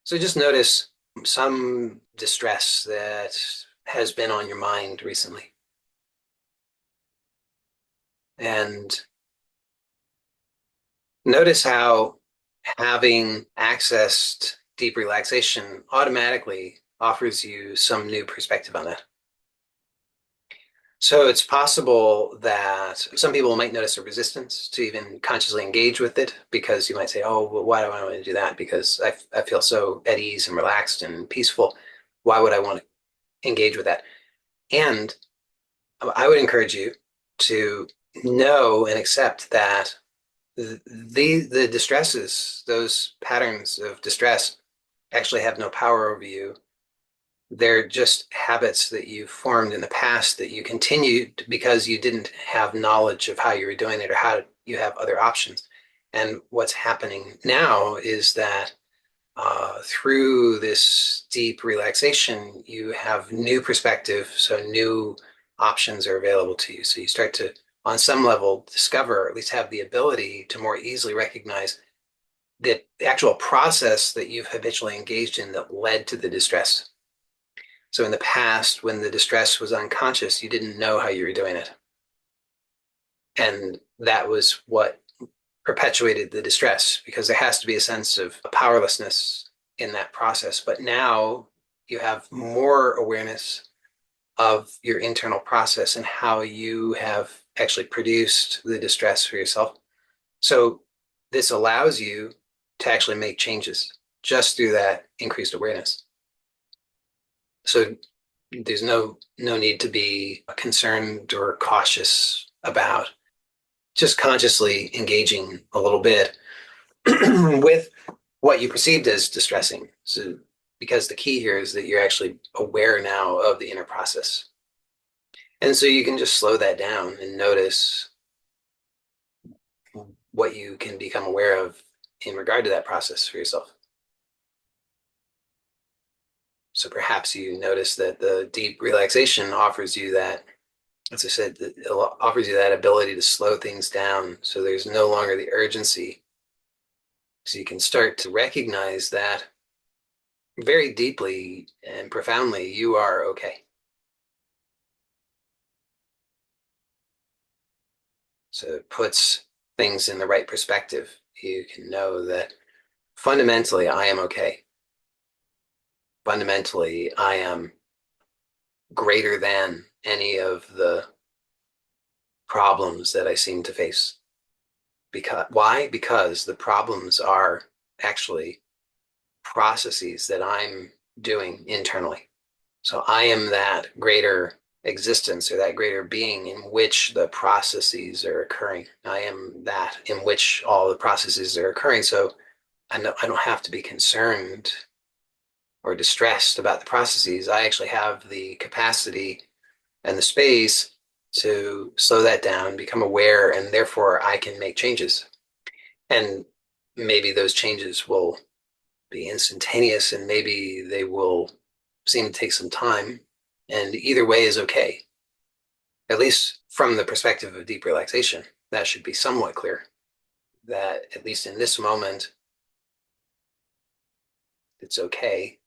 So just notice some distress that has been on your mind recently. And notice how having accessed deep relaxation automatically offers you some new perspective on that. So it's possible that some people might notice a resistance to even consciously engage with it because you might say, oh, well, why do I want to do that? Because I feel so at ease and relaxed and peaceful. Why would I want to engage with that? And I would encourage you to know and accept that the distresses, those patterns of distress, actually have no power over you. They're just habits that you formed in the past that you continued because you didn't have knowledge of how you were doing it or how you have other options. And what's happening now is that through this deep relaxation, you have new perspective, so new options are available to you. So you start to, on some level, discover, or at least have the ability to more easily recognize the actual process that you've habitually engaged in that led to the distress. So in the past, when the distress was unconscious, you didn't know how you were doing it. And that was what perpetuated the distress because there has to be a sense of powerlessness in that process. But now you have more awareness of your internal process and how you have actually produced the distress for yourself. So this allows you to actually make changes just through that increased awareness. So there's no need to be concerned or cautious about just consciously engaging a little bit with what you perceived as distressing. So, because the key here is that you're actually aware now of the inner process. And so you can just slow that down and notice what you can become aware of in regard to that process for yourself. So perhaps you notice that the deep relaxation offers you that, as I said, it offers you that ability to slow things down so there's no longer the urgency. So you can start to recognize that very deeply and profoundly, you are okay. So it puts things in the right perspective. You can know that fundamentally, I am okay. Fundamentally, I am greater than any of the problems that I seem to face. Because why? Because the problems are actually processes that I'm doing internally. So I am that greater existence or that greater being in which the processes are occurring. I am that in which all the processes are occurring. So I don't have to be concerned or distressed about the processes. I actually have the capacity and the space to slow that down, become aware, and therefore I can make changes. And maybe those changes will be instantaneous and maybe they will seem to take some time. And either way is okay. At least from the perspective of deep relaxation, that should be somewhat clear that at least in this moment, it's okay